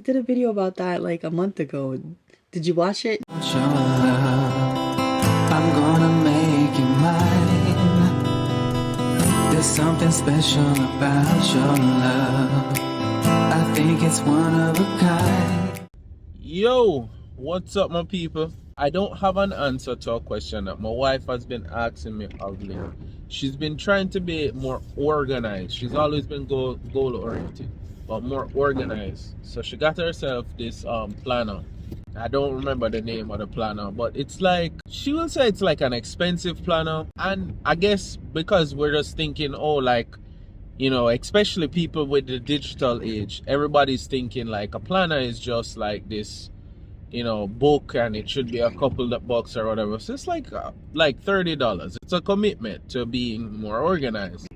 I did a video about that like a month ago. Did you watch it? Your love, I'm gonna make you mine. There's something special about your love. I think it's one of a kind. Yo, what's up, my people? I don't have an answer to a question that my wife has been asking me of late. She's been trying to be more organized. She's always been goal oriented, but more organized. So she got herself this planner. I don't remember the name of the planner, but it's like, she will say it's like an expensive planner. And I guess because we're just thinking, oh, like, you know, especially people with the digital age, everybody's thinking like a planner is just like this, you know, book, and it should be a couple of bucks or whatever. So it's like $30. It's a commitment to being more organized.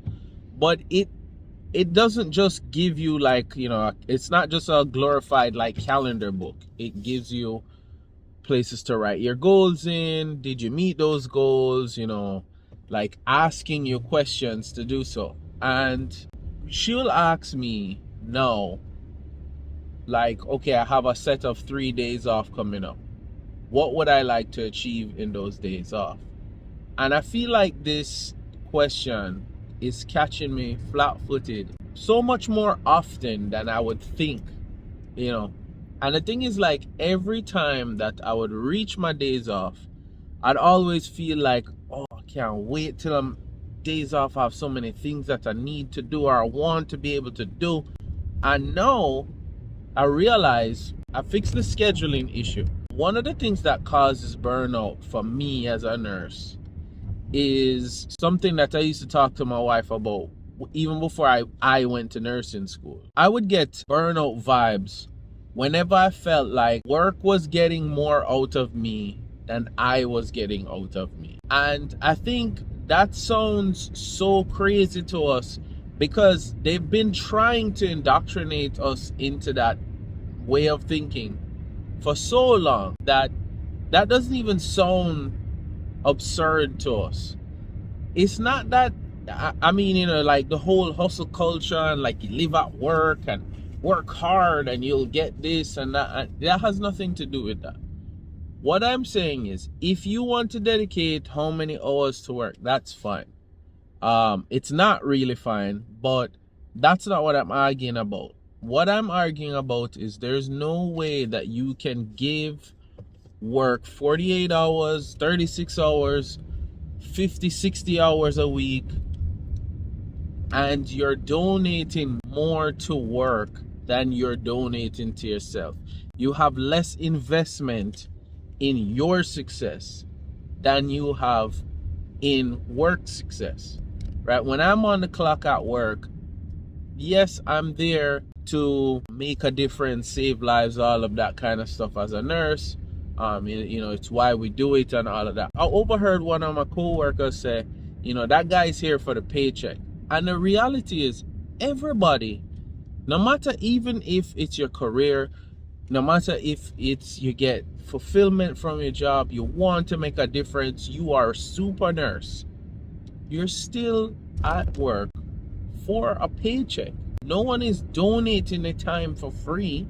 But it doesn't just give you, like, you know, it's not just a glorified like calendar book. It gives you places to write your goals in. Did you meet those goals? You know, like asking you questions to do so. And she'll ask me now, like, okay, I have a set of 3 days off coming up. What would I like to achieve in those days off? And I feel like this question is catching me flat-footed so much more often than I would think, you know. And the thing is, like, every time that I would reach my days off, I'd always feel like, oh, I can't wait till I'm days off. I have so many things that I need to do or I want to be able to do. And now I realize I fixed the scheduling issue. One of the things that causes burnout for me as a nurse is something that I used to talk to my wife about even before I went to nursing school. I would get burnout vibes whenever I felt like work was getting more out of me than I was getting out of me. And I think that sounds so crazy to us because they've been trying to indoctrinate us into that way of thinking for so long that doesn't even sound absurd to us. It's not that, I mean, you know, like the whole hustle culture and like you live at work and work hard and you'll get this and that, and that has nothing to do with that. What I'm saying is, if you want to dedicate how many hours to work, that's fine. It's not really fine, but that's not what I'm arguing about. What I'm arguing about is there's no way that you can give work 48 hours, 36 hours, 50, 60 hours a week, and you're donating more to work than you're donating to yourself. You have less investment in your success than you have in work success, right? When I'm on the clock at work, yes, I'm there to make a difference, save lives, all of that kind of stuff as a nurse. You know, it's why we do it and all of that. I overheard one of my co-workers say, you know, that guy's here for the paycheck. And the reality is, everybody, no matter, even if it's your career, no matter if it's you get fulfillment from your job, you want to make a difference, you are a super nurse, you're still at work for a paycheck. No one is donating the time for free,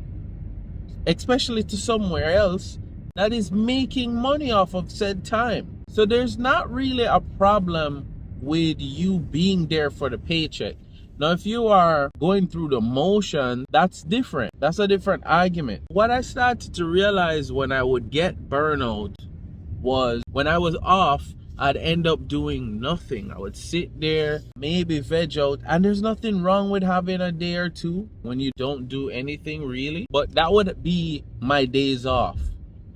especially to somewhere else that is making money off of said time. So there's not really a problem with you being there for the paycheck. Now, if you are going through the motion, that's different. That's a different argument. What I started to realize when I would get burnout was when I was off, I'd end up doing nothing. I would sit there, maybe veg out, and there's nothing wrong with having a day or two when you don't do anything really, but that would be my days off.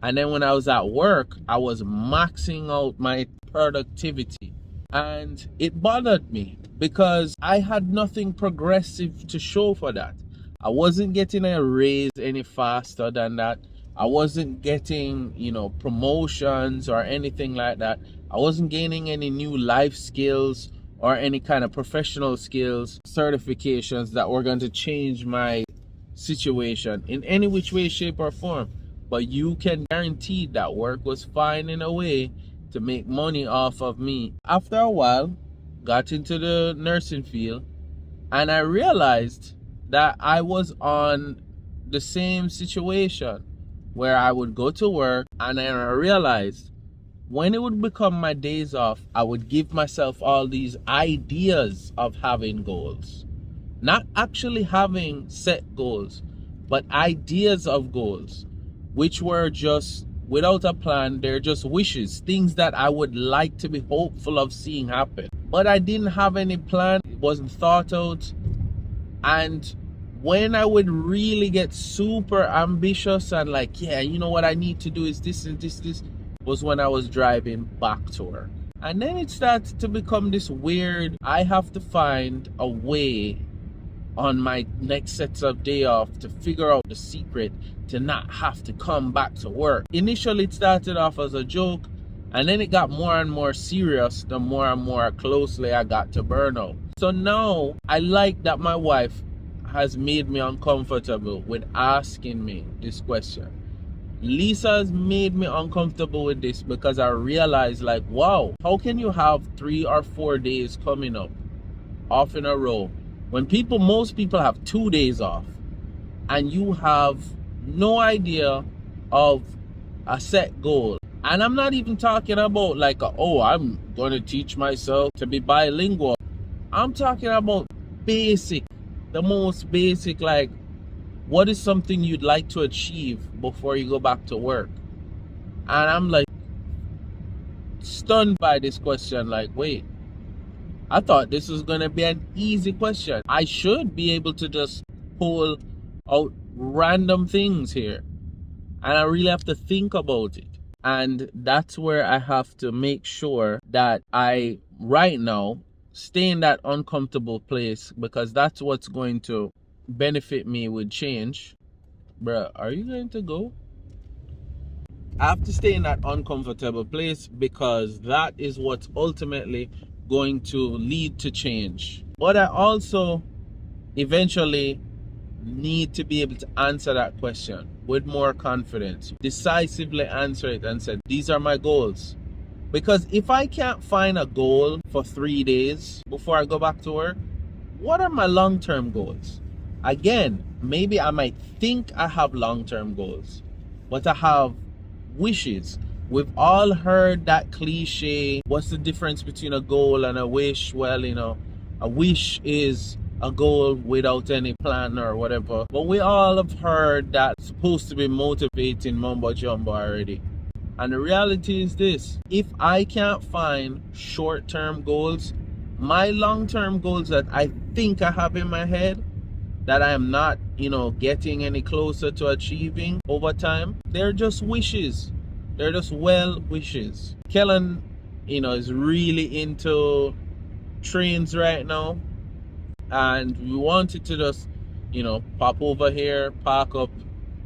And then when I was at work, I was maxing out my productivity, and it bothered me because I had nothing progressive to show for that. I wasn't getting a raise any faster than that. I wasn't getting, you know, promotions or anything like that. I wasn't gaining any new life skills or any kind of professional skills, certifications that were going to change my situation in any which way, shape, or form. But you can guarantee that work was finding a way to make money off of me. After a while, got into the nursing field, and I realized that I was on the same situation where I would go to work and then I realized when it would become my days off, I would give myself all these ideas of having goals. Not actually having set goals, but ideas of goals, which were just without a plan. They're just wishes, things that I would like to be hopeful of seeing happen. But I didn't have any plan, it wasn't thought out. And when I would really get super ambitious and like, yeah, you know what I need to do is this and this, was when I was driving back to work. And then it started to become this weird, I have to find a way on my next sets of day off to figure out the secret to not have to come back to work. Initially it started off as a joke, and then it got more and more serious the more and more closely I got to burnout. So now I like that my wife has made me uncomfortable with asking me this question. Lisa has made me uncomfortable with this because I realized like, wow, how can you have 3 or 4 days coming up off in a row when most people have 2 days off and you have no idea of a set goal? And I'm not even talking about like, I'm going to teach myself to be bilingual. I'm talking about basic, the most basic, like, what is something you'd like to achieve before you go back to work? And I'm like stunned by this question. Like, wait, I thought this was going to be an easy question. I should be able to just pull out random things here. And I really have to think about it. And that's where I have to make sure that I, right now, stay in that uncomfortable place, because that's what's going to benefit me with change. Bruh, are you going to go? I have to stay in that uncomfortable place because that is what's ultimately going to lead to change. But I also eventually need to be able to answer that question with more confidence, decisively answer it and say, these are my goals. Because if I can't find a goal for 3 days before I go back to work, what are my long-term goals? Again, maybe I might think I have long-term goals, but I have wishes. We've all heard that cliche, what's the difference between a goal and a wish? Well, a wish is a goal without any plan or whatever. But we all have heard that it's supposed to be motivating mumbo jumbo already. And the reality is this: if I can't find short-term goals, my long-term goals that I think I have in my head, that I am not, getting any closer to achieving over time, they're just wishes. They're just well wishes. Kellan, is really into trains right now. And we wanted to just, pop over here, park up,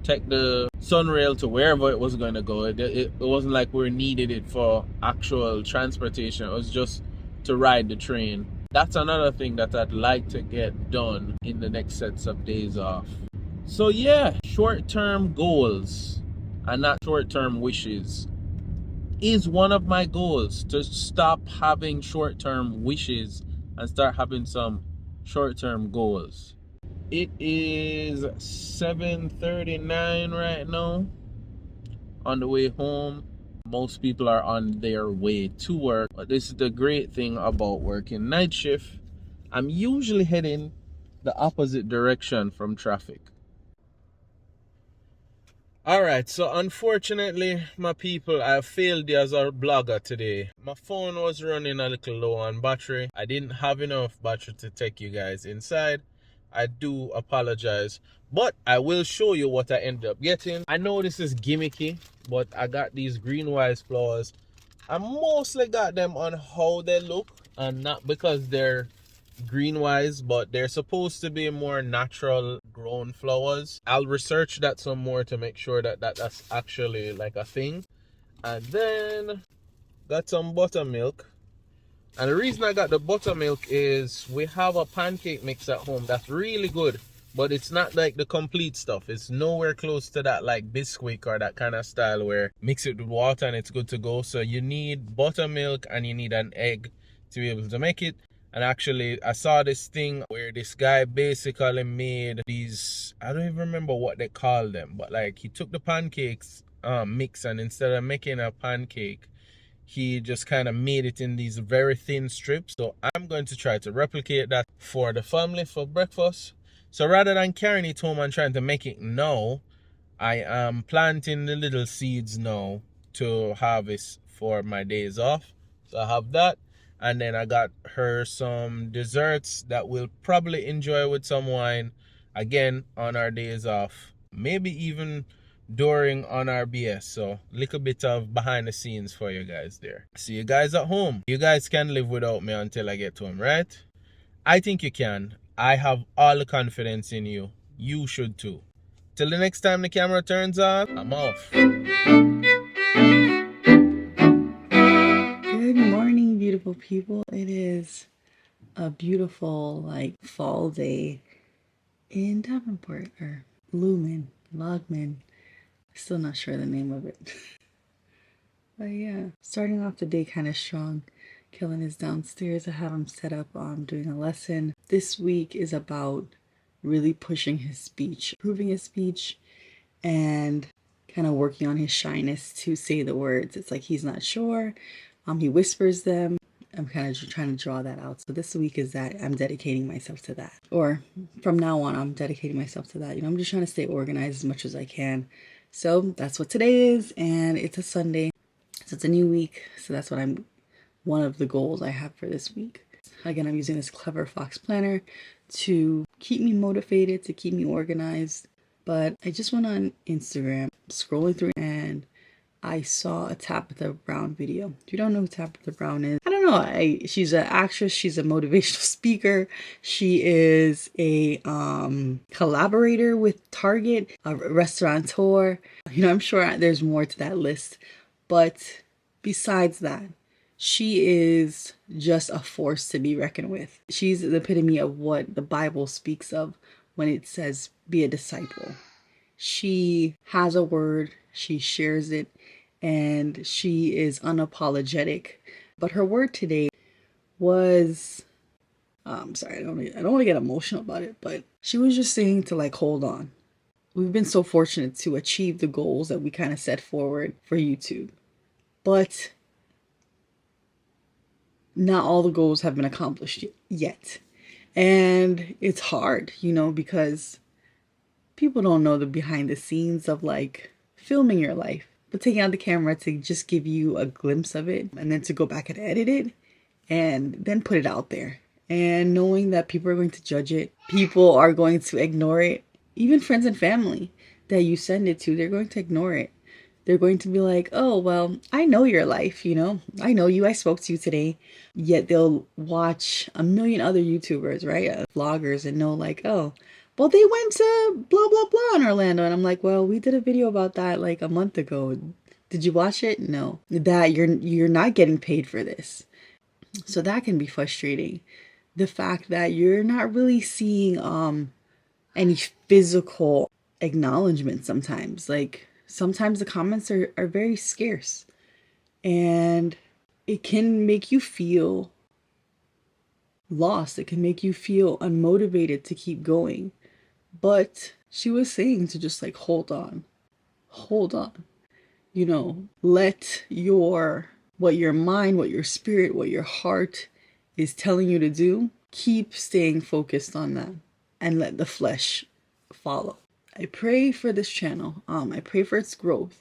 take the Sunrail to wherever it was going to go. It wasn't like we needed it for actual transportation. It was just to ride the train. That's another thing that I'd like to get done in the next sets of days off. So yeah, short-term goals and not short-term wishes is one of my goals, to stop having short-term wishes and start having some short-term goals. It is 7:39 right now, on the way home. Most people are on their way to work, but this is the great thing about working night shift. I'm usually heading the opposite direction from traffic. Alright, so unfortunately, my people, I failed as a blogger today. My phone was running a little low on battery. I didn't have enough battery to take you guys inside. I do apologize, but I will show you what I ended up getting. I know this is gimmicky, but I got these green wise flowers. I mostly got them on how they look, and not because they're green wise, but they're supposed to be more natural grown flowers. I'll research that some more to make sure that that's actually like a thing. And then got some buttermilk. And the reason I got the buttermilk is we have a pancake mix at home that's really good, but it's not like the complete stuff. It's nowhere close to that like Bisquick or that kind of style where mix it with water and it's good to go. So you need buttermilk and you need an egg to be able to make it. And actually, I saw this thing where this guy basically made these, I don't even remember what they call them, but like he took the pancakes mix, and instead of making a pancake, he just kind of made it in these very thin strips. So I'm going to try to replicate that for the family for breakfast. So rather than carrying it home and trying to make it now, I am planting the little seeds now to harvest for my days off. So I have that. And then I got her some desserts that we'll probably enjoy with some wine again on our days off. Maybe even during on our BS. So little bit of behind the scenes for you guys there. See you guys at home. You guys can live without me until I get home, right? I think you can. I have all the confidence in you. You should too. Till the next time the camera turns on, I'm off. Good morning, beautiful people. It is a beautiful, like, fall day in Davenport, or Lumen, Logman. Still not sure the name of it. But yeah, starting off the day kind of strong. Kellan is downstairs. I have him set up doing a lesson. This week is about really pushing his speech, improving his speech, and kind of working on his shyness to say the words. It's like he's not sure. He whispers them. I'm kind of trying to draw that out. So this week is that I'm dedicating myself to that. Or from now on, I'm dedicating myself to that. I'm just trying to stay organized as much as I can. So that's what today is. And it's a Sunday. So it's a new week. So that's what one of the goals I have for this week. Again, I'm using this Clever Fox planner to keep me motivated, to keep me organized. But I just went on Instagram, scrolling through, and I saw a Tabitha Brown video. If you don't know who Tabitha Brown is, I don't know. She's an actress. She's a motivational speaker. She is a collaborator with Target, a restaurateur. I'm sure there's more to that list. But besides that, she is just a force to be reckoned with. She's the epitome of what the Bible speaks of when it says, be a disciple. She has a word, she shares it, and she is unapologetic. But her word today was, I'm sorry, I don't want to get emotional about it, but she was just saying to hold on. We've been so fortunate to achieve the goals that we kind of set forward for YouTube. But not all the goals have been accomplished yet. And it's hard, because people don't know the behind the scenes of filming your life, but taking out the camera to just give you a glimpse of it, and then to go back and edit it and then put it out there, and knowing that people are going to judge it, people are going to ignore it, even friends and family that you send it to, they're going to ignore it. They're going to be like, oh, well, I know your life, I know you, I spoke to you today. Yet they'll watch a million other YouTubers, right? Vloggers, and know oh, well, they went to blah, blah, blah in Orlando. And I'm like, well, we did a video about that a month ago. Did you watch it? No. That you're not getting paid for this. So that can be frustrating. The fact that you're not really seeing any physical acknowledgement sometimes. Sometimes the comments are very scarce, and it can make you feel lost. It can make you feel unmotivated to keep going. But she was saying to just hold on, let what your mind, what your spirit, what your heart is telling you to do, keep staying focused on that, and let the flesh follow. I pray for this channel. I pray for its growth.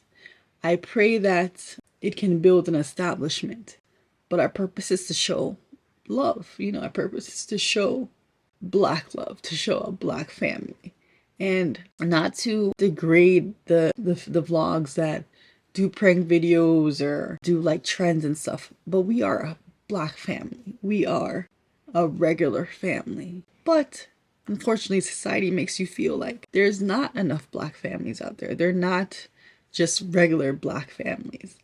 I pray that it can build an establishment. But our purpose is to show love. Our purpose is to show Black love, to show a Black family. And not to degrade the vlogs that do prank videos or do trends and stuff. But we are a Black family. We are a regular family. But unfortunately, society makes you feel like there's not enough Black families out there. They're not just regular Black families.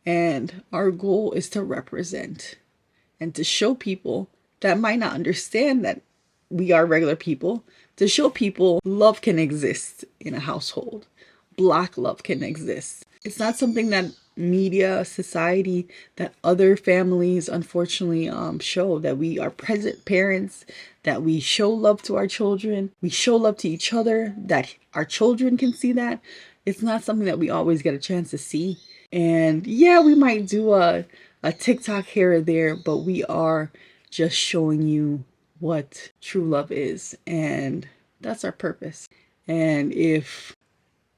And our goal is to represent and to show people that might not understand that we are regular people, to show people love can exist in a household. Black love can exist. It's not something that media, society, that other families unfortunately show, that we are present parents, that we show love to our children, we show love to each other, that our children can see that. It's not something that we always get a chance to see. And yeah, we might do a TikTok here or there, but we are just showing you what true love is. And that's our purpose. And if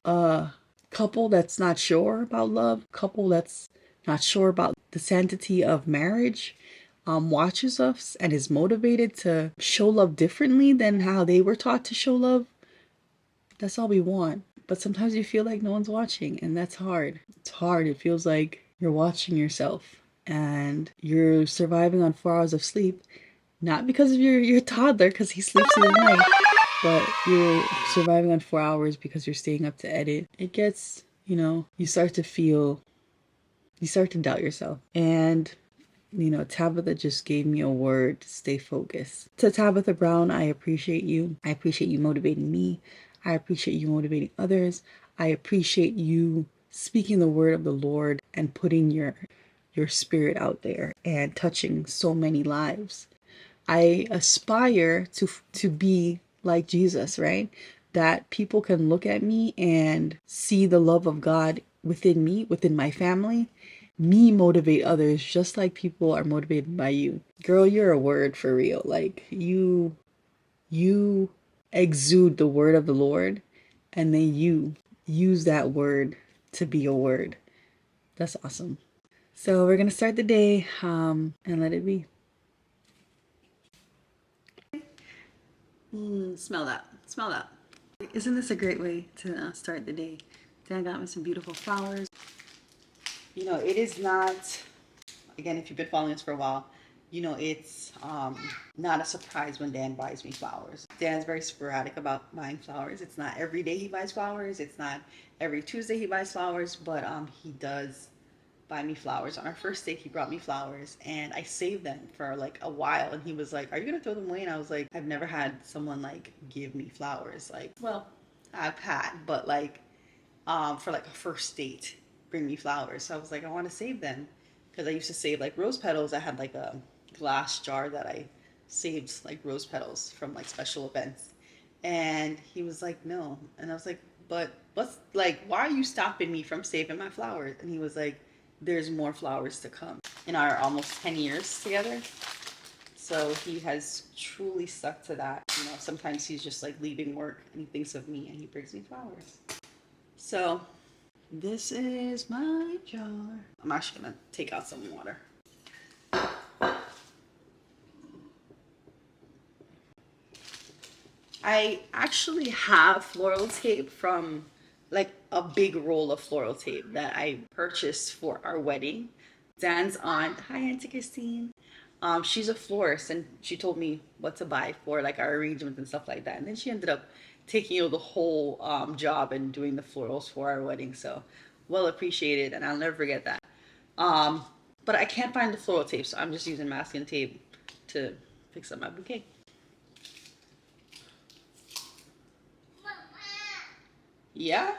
a couple that's not sure about love, couple that's not sure about the sanctity of marriage, watches us and is motivated to show love differently than how they were taught to show love, that's all we want. But sometimes you feel like no one's watching, and that's hard. It's hard. It feels like you're watching yourself and you're surviving on 4 hours of sleep, not because of your toddler, because he sleeps through the night, but you're surviving on 4 hours because you're staying up to edit. It gets, you start to doubt yourself. And Tabitha just gave me a word to stay focused. To Tabitha Brown, I appreciate you. I appreciate you motivating me. I appreciate you motivating others. I appreciate you speaking the word of the Lord and putting your spirit out there and touching so many lives. I aspire to be like Jesus, right? That people can look at me and see the love of God within me, within my family, me motivate others just like people are motivated by you. Girl, you're a word for real. Like you exude the word of the Lord, and then you use that word to be a word. That's awesome. So we're gonna start the day and let it be. Smell that. Smell that. Isn't this a great way to start the day? Dan got me some beautiful flowers. It is not, again, if you've been following us for a while, it's not a surprise when Dan buys me flowers. Dan's very sporadic about buying flowers. It's not every day he buys flowers. It's not every Tuesday he buys flowers, but he does buy me flowers. On our first date, he brought me flowers, and I saved them for like a while, and he was like, "Are you gonna throw them away?" And I was like, "I've never had someone like give me flowers. Like, well, I've had, but like for like a first date, bring me flowers." So I was like, I want to save them, because I used to save like rose petals. I had like a glass jar that I saved like rose petals from like special events. And he was like, "No." And I was like, "But what's like, why are you stopping me from saving my flowers?" And he was like, "There's more flowers to come." In our almost 10 years together. So he has truly stuck to that. Sometimes he's just like leaving work and he thinks of me and he brings me flowers. So this is my jar. I'm actually gonna take out some water. I actually have floral tape from like a big roll of floral tape that I purchased for our wedding. Dan's aunt, hi Auntie Christine. She's a florist, and she told me what to buy for like our arrangements and stuff like that. And then she ended up taking the whole job and doing the florals for our wedding. So well appreciated, and I'll never forget that. But I can't find the floral tape, so I'm just using masking tape to fix up my bouquet. Yeah?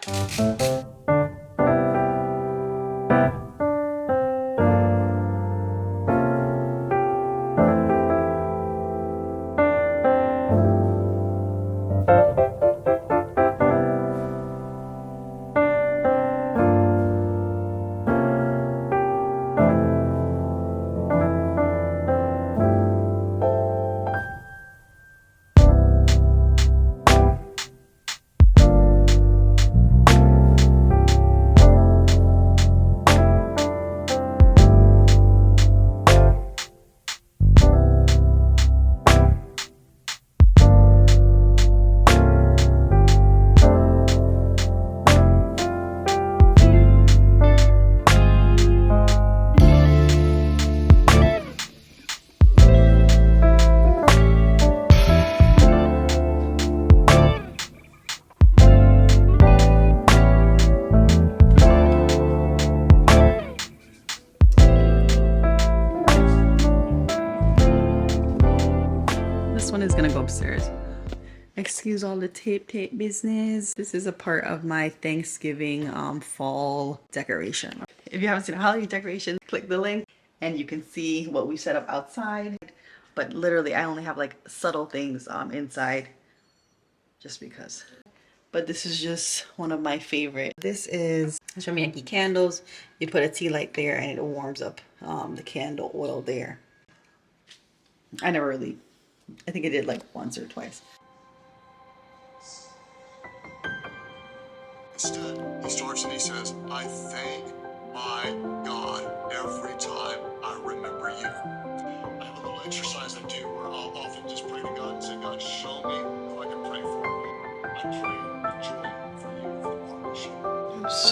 Excuse all the tape business. This is a part of my Thanksgiving fall decoration. If you haven't seen a holiday decoration, click the link and you can see what we set up outside. But literally, I only have like subtle things inside just because. But this is just one of my favorite. This is from Yankee Candles. You put a tea light there and it warms up the candle oil there. I think I did like once or twice. Instead, he starts and he says, I thank my God every time I remember you. I have a little exercise I do where I'll often just pray to God and say, God, show me who I can pray for. I pray with joy for you, for the partnership. Oops.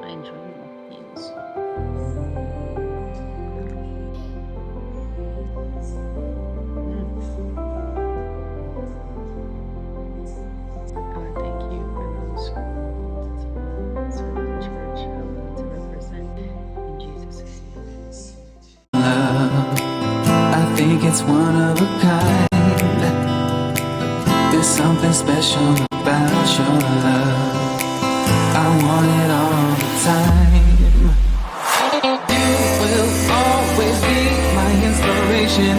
I enjoy these. Thank you for those who serve the church to represent in Jesus' name. Love, I think it's one of a kind. There's something special about your love. I want it all the time. You will always be my inspiration.